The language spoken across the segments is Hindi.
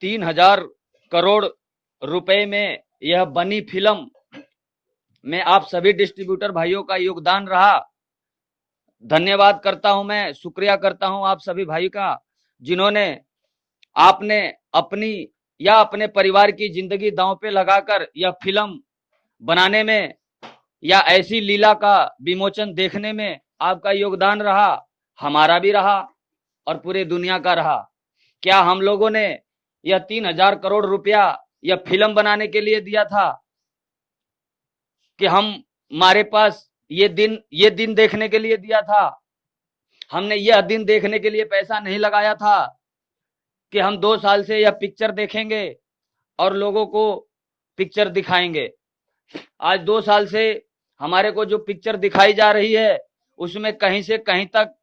3,000 करोड़ रुपए में यह बनी फिल्म में आप सभी डिस्ट्रीब्यूटर भाइयों का योगदान रहा। धन्यवाद करता हूं, मैं शुक्रिया करता हूं आप सभी भाई का, जिन्होंने आपने अपनी या अपने परिवार की जिंदगी दांव पे लगाकर यह फिल्म बनाने में या ऐसी लीला का विमोचन देखने में आपका योगदान रहा, हमारा भी रहा और पूरे दुनिया का रहा। क्या हम लोगों ने यह 3,000 करोड़ रुपया यह फिल्म बनाने के लिए दिया था कि हमारे पास ये दिन देखने के लिए दिया था? हमने यह दिन देखने के लिए पैसा नहीं लगाया था कि हम 2 साल से यह पिक्चर देखेंगे और लोगों को पिक्चर दिखाएंगे। आज 2 साल से हमारे को जो पिक्चर दिखाई जा रही है उसमें कहीं से कहीं तक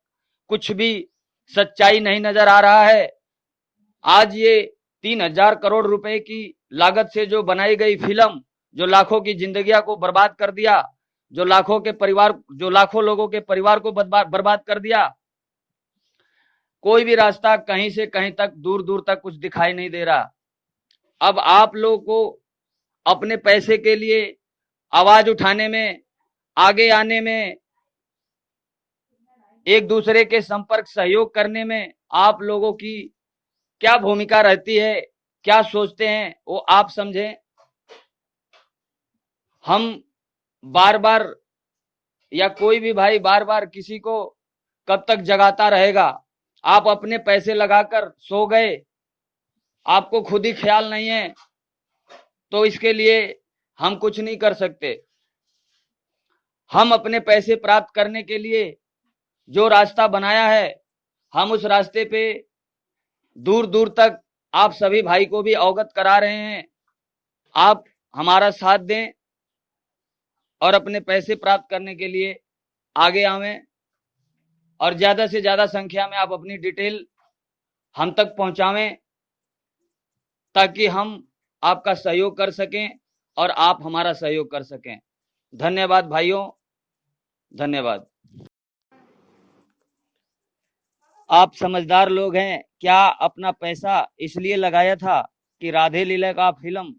कुछ भी सच्चाई नहीं नजर आ रहा है। आज ये 3,000 करोड़ रुपए की लागत से जो बनाई गई फिल्म, जो लाखों की जिंदगियां को बर्बाद कर दिया, जो लाखों लोगों के परिवार को बर्बाद कर दिया, कोई भी रास्ता कहीं से कहीं तक दूर दूर तक कुछ दिखाई नहीं दे रहा। अब आप लोगों को अपने पैसे के लिए आवाज उठाने में, आगे आने में, एक दूसरे के संपर्क सहयोग करने में आप लोगों की क्या भूमिका रहती है, क्या सोचते हैं, वो आप समझें। हम बार बार या कोई भी भाई बार बार किसी को कब तक जगाता रहेगा? आप अपने पैसे लगाकर सो गए, आपको खुद ही ख्याल नहीं है, तो इसके लिए हम कुछ नहीं कर सकते। हम अपने पैसे प्राप्त करने के लिए जो रास्ता बनाया है, हम उस रास्ते पे दूर दूर तक आप सभी भाई को भी अवगत करा रहे हैं। आप हमारा साथ दें और अपने पैसे प्राप्त करने के लिए आगे आवें और ज्यादा से ज्यादा संख्या में आप अपनी डिटेल हम तक पहुंचावें ताकि हम आपका सहयोग कर सकें और आप हमारा सहयोग कर सकें। धन्यवाद भाइयों, धन्यवाद। आप समझदार लोग हैं, क्या अपना पैसा इसलिए लगाया था कि राधे लीला का फिल्म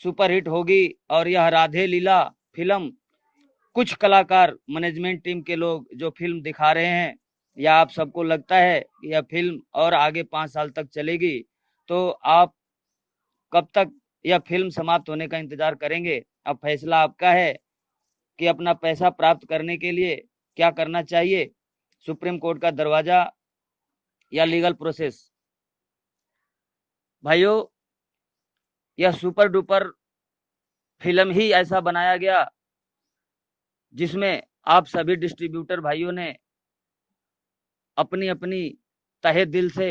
सुपरहिट होगी? और यह राधे लीला फिल्म कुछ कलाकार, मैनेजमेंट टीम के लोग जो फिल्म दिखा रहे हैं, या आप सबको लगता है कि यह फिल्म और आगे 5 साल तक चलेगी, तो आप कब तक यह फिल्म समाप्त होने का इंतजार करेंगे? अब फैसला आपका है कि अपना पैसा प्राप्त करने के लिए क्या करना चाहिए, सुप्रीम कोर्ट का दरवाजा या लीगल प्रोसेस। भाइयों, यह सुपर डुपर फिल्म ही ऐसा बनाया गया जिसमें आप सभी डिस्ट्रीब्यूटर भाइयों ने अपनी अपनी तहे दिल से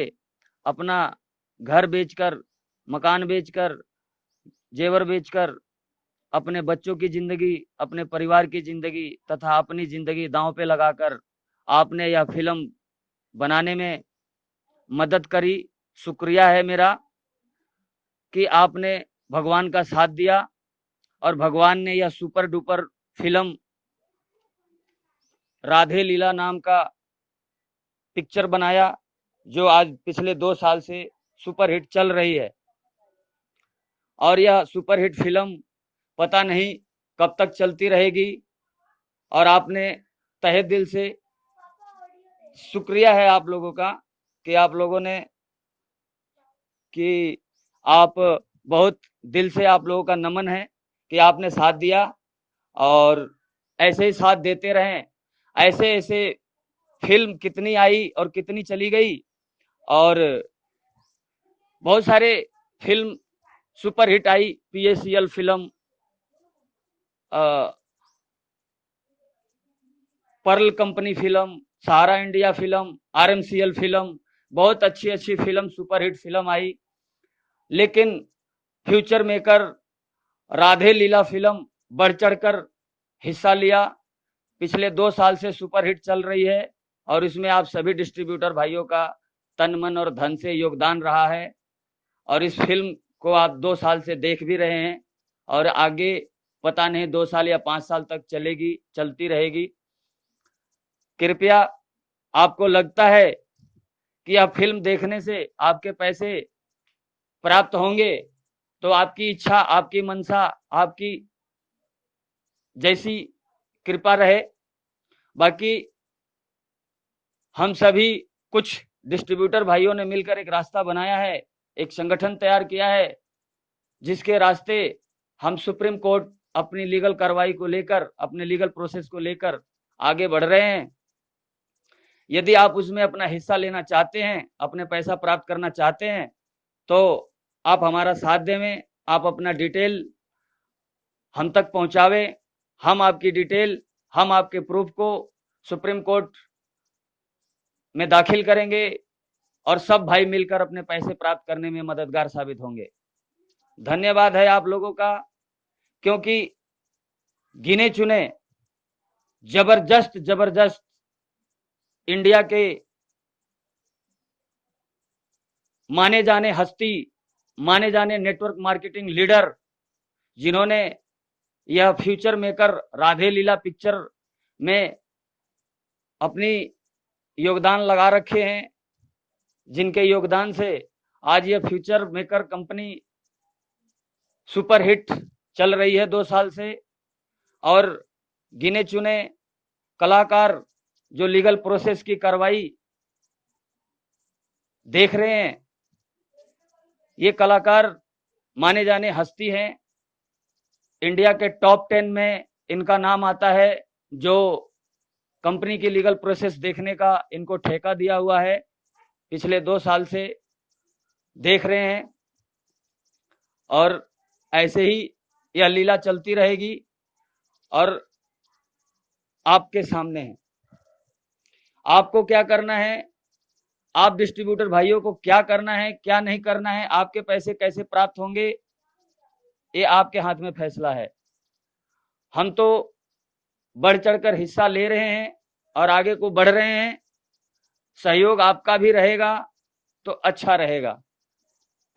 अपना घर बेचकर, मकान बेचकर, जेवर बेचकर अपने बच्चों की जिंदगी, अपने परिवार की जिंदगी तथा अपनी जिंदगी दांव पे लगाकर आपने यह फिल्म बनाने में मदद करी। शुक्रिया है मेरा कि आपने भगवान का साथ दिया और भगवान ने यह सुपर डुपर फिल्म राधे लीला नाम का पिक्चर बनाया, जो आज पिछले 2 साल से सुपरहिट चल रही है। और यह सुपरहिट फिल्म पता नहीं कब तक चलती रहेगी। और आपने तहे दिल से शुक्रिया है आप लोगों का कि आप लोगों ने कि आप बहुत दिल से आप लोगों का नमन है कि आपने साथ दिया और ऐसे ही साथ देते रहें। ऐसे ऐसे फिल्म कितनी आई और कितनी चली गई और बहुत सारे फिल्म सुपरहिट आई। PACL film, Pearl company film, Sahara India film, RMCL film, बहुत अच्छी अच्छी फिल्म सुपरहिट फिल्म आई। लेकिन Future Maker Radhe Leela film बढ़ चढ़कर हिस्सा लिया। पिछले 2 साल से सुपरहिट चल रही है और इसमें आप सभी डिस्ट्रीब्यूटर भाइयों का तन मन और धन से योगदान रहा है। और इस फिल्म को आप 2 साल से देख भी रहे हैं और आगे पता नहीं 2 साल या 5 साल तक चलेगी, चलती रहेगी। कृपया, आपको लगता है कि यह फिल्म देखने से आपके पैसे प्राप्त होंगे तो आपकी इच्छा, आपकी मनसा, आपकी जैसी कृपा रहे। बाकी हम सभी कुछ डिस्ट्रीब्यूटर भाइयों ने मिलकर एक रास्ता बनाया है, एक संगठन तैयार किया है, जिसके रास्ते हम सुप्रीम कोर्ट अपनी लीगल कार्रवाई को लेकर, अपने लीगल प्रोसेस को लेकर आगे बढ़ रहे हैं। यदि आप उसमें अपना हिस्सा लेना चाहते हैं, अपने पैसा प्राप्त करना चाहते हैं, तो आप हमारा साथ देवें, आप अपना डिटेल हम तक पहुंचावे। हम आपकी डिटेल, हम आपके प्रूफ को सुप्रीम कोर्ट में दाखिल करेंगे और सब भाई मिलकर अपने पैसे प्राप्त करने में मददगार साबित होंगे। धन्यवाद है आप लोगों का, क्योंकि गिने चुने जबरदस्त इंडिया के माने जाने हस्ती, माने जाने नेटवर्क मार्केटिंग लीडर, जिन्होंने यह फ्यूचर मेकर राधे लीला पिक्चर में अपनी योगदान लगा रखे हैं, जिनके योगदान से आज यह फ्यूचर मेकर कंपनी सुपरहिट चल रही है 2 साल से। और गिने चुने कलाकार जो लीगल प्रोसेस की कार्रवाई देख रहे हैं, ये कलाकार माने जाने हस्ती हैं। इंडिया के टॉप 10 में इनका नाम आता है, जो कंपनी की लीगल प्रोसेस देखने का इनको ठेका दिया हुआ है, पिछले 2 साल से देख रहे हैं। और ऐसे ही यह लीला चलती रहेगी और आपके सामने है। आपको क्या करना है, आप डिस्ट्रीब्यूटर भाइयों को क्या करना है, क्या नहीं करना है, आपके पैसे कैसे प्राप्त होंगे, ये आपके हाथ में फैसला है। हम तो बढ़ चढ़कर हिस्सा ले रहे हैं और आगे को बढ़ रहे हैं। सहयोग आपका भी रहेगा तो अच्छा रहेगा,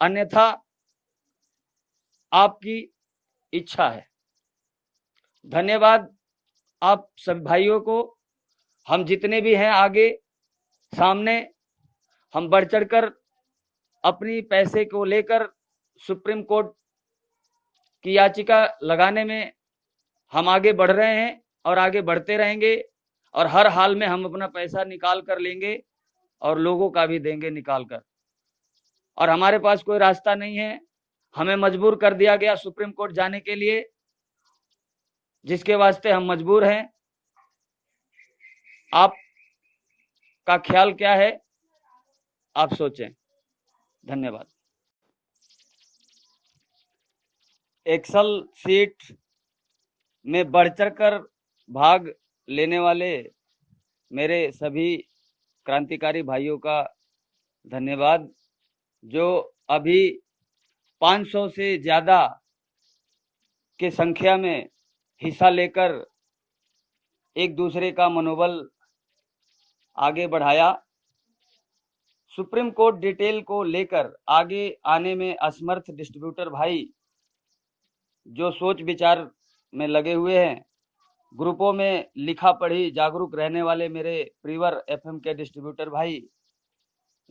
अन्यथा आपकी इच्छा है। धन्यवाद आप सभी भाइयों को। हम जितने भी हैं आगे सामने, हम बढ़ चढ़कर अपनी पैसे को लेकर सुप्रीम कोर्ट की याचिका लगाने में हम आगे बढ़ रहे हैं और आगे बढ़ते रहेंगे। और हर हाल में हम अपना पैसा निकाल कर लेंगे और लोगों का भी देंगे निकाल कर। और हमारे पास कोई रास्ता नहीं है, हमें मजबूर कर दिया गया सुप्रीम कोर्ट जाने के लिए, जिसके वास्ते हम मजबूर हैं। आप का ख्याल क्या है, आप सोचें। धन्यवाद। एक्सल सीट में बढ़ चढ़कर भाग लेने वाले मेरे सभी क्रांतिकारी भाइयों का धन्यवाद, जो अभी 500 से ज्यादा के संख्या में हिस्सा लेकर एक दूसरे का मनोबल आगे बढ़ाया। सुप्रीम कोर्ट डिटेल को लेकर आगे आने में असमर्थ डिस्ट्रीब्यूटर भाई जो सोच विचार में लगे हुए हैं, ग्रुपों में लिखा पढ़ी जागरूक रहने वाले मेरे प्रीवर एफएम के डिस्ट्रीब्यूटर भाई,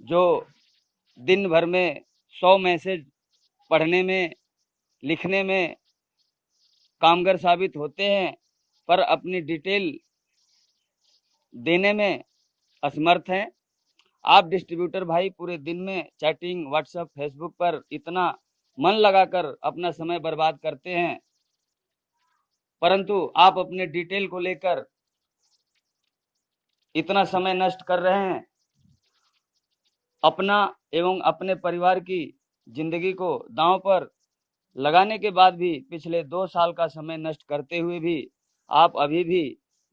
जो दिन भर में 100 मैसेज पढ़ने में, लिखने में कामगर साबित होते हैं, पर अपनी डिटेल देने में असमर्थ हैं। आप डिस्ट्रीब्यूटर भाई पूरे दिन में चैटिंग, व्हाट्सएप, फेसबुक पर इतना मन लगाकर अपना समय बर्बाद करते हैं, परंतु आप अपने डिटेल को लेकर इतना समय नष्ट कर रहे हैं। अपना एवं अपने परिवार की जिंदगी को दांव पर लगाने के बाद भी पिछले 2 साल का समय नष्ट करते हुए भी आप अभी भी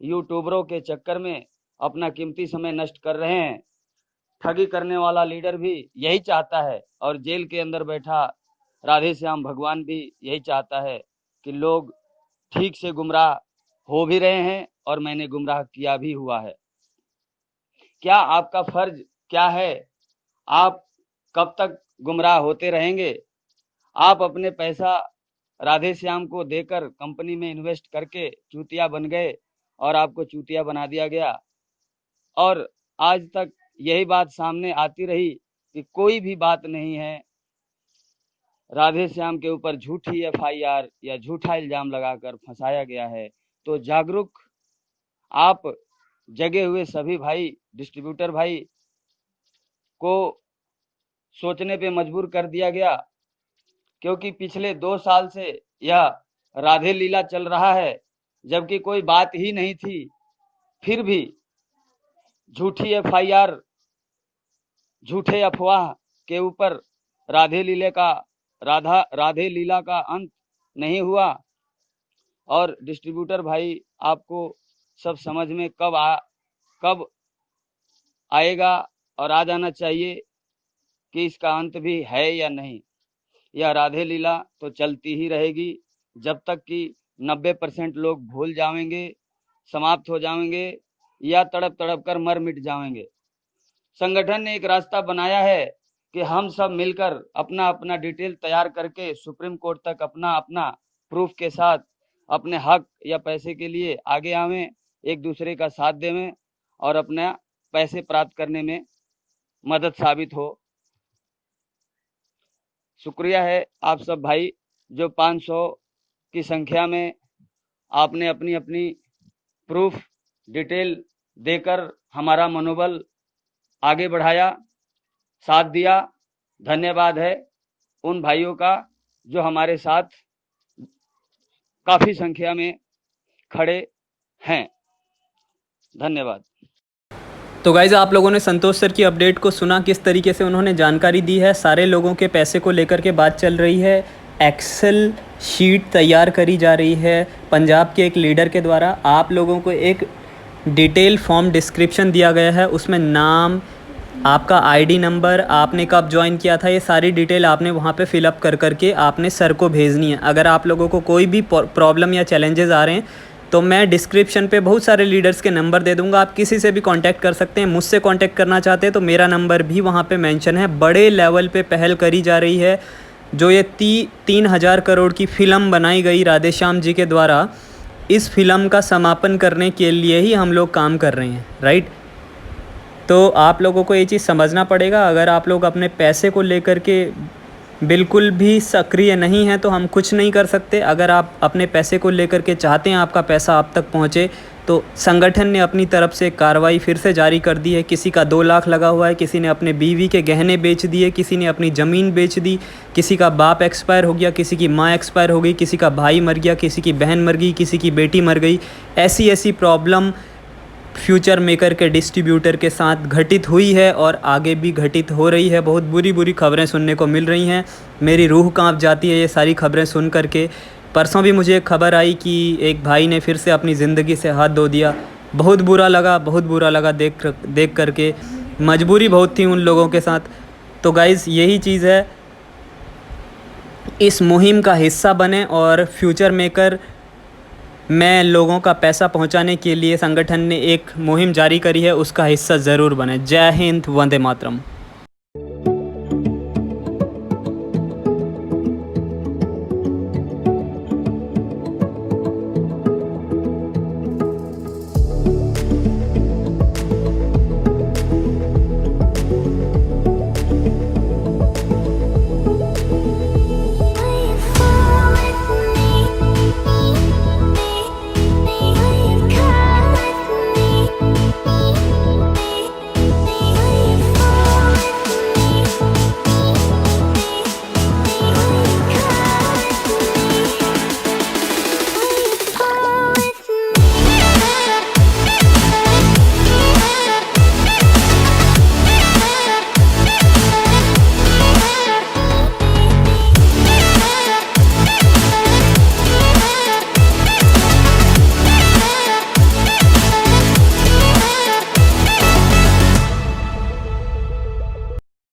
यूट्यूबरों के चक्कर में अपना कीमती समय नष्ट कर रहे हैं। ठगी करने वाला लीडर भी यही चाहता है और जेल के अंदर बैठा राधे श्याम भगवान भी यही चाहता है कि लोग ठीक से गुमराह हो भी रहे हैं और मैंने गुमराह किया भी हुआ है। क्या आपका फर्ज क्या है? आप कब तक गुमराह होते रहेंगे? आप अपने पैसा राधे श्याम को देकर कंपनी में इन्वेस्ट करके चूतिया बन गए और आपको चूतिया बना दिया गया। और आज तक यही बात सामने आती रही कि कोई भी बात नहीं है, राधे श्याम के ऊपर झूठी एफआईआर या झूठा इल्जाम लगाकर फंसाया गया है। तो जागरूक आप जगे हुए सभी भाई, डिस्ट्रीब्यूटर भाई को सोचने पे मजबूर कर दिया गया, क्योंकि पिछले 2 साल से यह राधे लीला चल रहा है, जबकि कोई बात ही नहीं थी। फिर भी झूठी एफआईआर, झूठे अफवाह के ऊपर राधे लीला का अंत नहीं हुआ। और डिस्ट्रीब्यूटर भाई, आपको सब समझ में कब आएगा और आ जाना चाहिए कि इसका अंत भी है या नहीं। यह राधे लीला तो चलती ही रहेगी जब तक कि 90% लोग भूल जाएंगे, समाप्त हो जाएंगे या तड़प तड़प कर मर मिट जाएंगे। संगठन ने एक रास्ता बनाया है कि हम सब मिलकर अपना अपना डिटेल तैयार करके सुप्रीम कोर्ट तक अपना अपना प्रूफ के साथ अपने हक या पैसे के लिए आगे आवें, एक दूसरे का साथ देवें और अपना पैसे प्राप्त करने में मदद साबित हो। शुक्रिया है आप सब भाई, जो 500 की संख्या में आपने अपनी अपनी प्रूफ डिटेल देकर हमारा मनोबल आगे बढ़ाया, साथ दिया। धन्यवाद है उन भाइयों का जो हमारे साथ काफी संख्या में खड़े हैं। धन्यवाद। तो गाइज़, आप लोगों ने संतोष सर की अपडेट को सुना, किस तरीके से उन्होंने जानकारी दी है। सारे लोगों के पैसे को लेकर के बात चल रही है। एक्सेल शीट तैयार करी जा रही है पंजाब के एक लीडर के द्वारा। आप लोगों को एक डिटेल फॉर्म डिस्क्रिप्शन दिया गया है, उसमें नाम, आपका आईडी नंबर, आपने कब ज्वाइन किया था, ये सारी डिटेल आपने वहाँ पे फिलअप कर करके आपने सर को भेजनी है। अगर आप लोगों को कोई भी प्रॉब्लम या चैलेंजेस आ रहे हैं तो मैं डिस्क्रिप्शन पे बहुत सारे लीडर्स के नंबर दे दूंगा, आप किसी से भी कांटेक्ट कर सकते हैं। मुझसे कांटेक्ट करना चाहते हैं तो मेरा नंबर भी वहाँ पे मेंशन है। बड़े लेवल पे पहल करी जा रही है। जो ये 3,000 करोड़ की फ़िल्म बनाई गई राधे श्याम जी के द्वारा, इस फिल्म का समापन करने के लिए ही हम लोग काम कर रहे हैं, राइट। तो आप लोगों को ये चीज़ समझना पड़ेगा। अगर आप लोग अपने पैसे को लेकर के बिल्कुल भी सक्रिय नहीं हैं तो हम कुछ नहीं कर सकते। अगर आप अपने पैसे को लेकर के चाहते हैं आपका पैसा आप तक पहुंचे, तो संगठन ने अपनी तरफ से कार्रवाई फिर से जारी कर दी है। किसी का 2 लाख लगा हुआ है, किसी ने अपने बीवी के गहने बेच दिए, किसी ने अपनी ज़मीन बेच दी, किसी का बाप एक्सपायर हो गया, किसी की माँ एक्सपायर हो गई, किसी का भाई मर गया, किसी की बहन मर गई, किसी की बेटी मर गई। ऐसी प्रॉब्लम फ्यूचर मेकर के डिस्ट्रीब्यूटर के साथ घटित हुई है और आगे भी घटित हो रही है। बहुत बुरी खबरें सुनने को मिल रही हैं। मेरी रूह कांप जाती है ये सारी खबरें सुन करके। परसों भी मुझे एक खबर आई कि एक भाई ने फिर से अपनी ज़िंदगी से हाथ धो दिया। बहुत बुरा लगा देख करके। मजबूरी बहुत थी उन लोगों के साथ। तो गाइज़, यही चीज़ है, इस मुहिम का हिस्सा बने और फ्यूचर मेकर में लोगों का पैसा पहुंचाने के लिए संगठन ने एक मुहिम जारी करी है, उसका हिस्सा ज़रूर बने। जय हिंद, वंदे मातरम।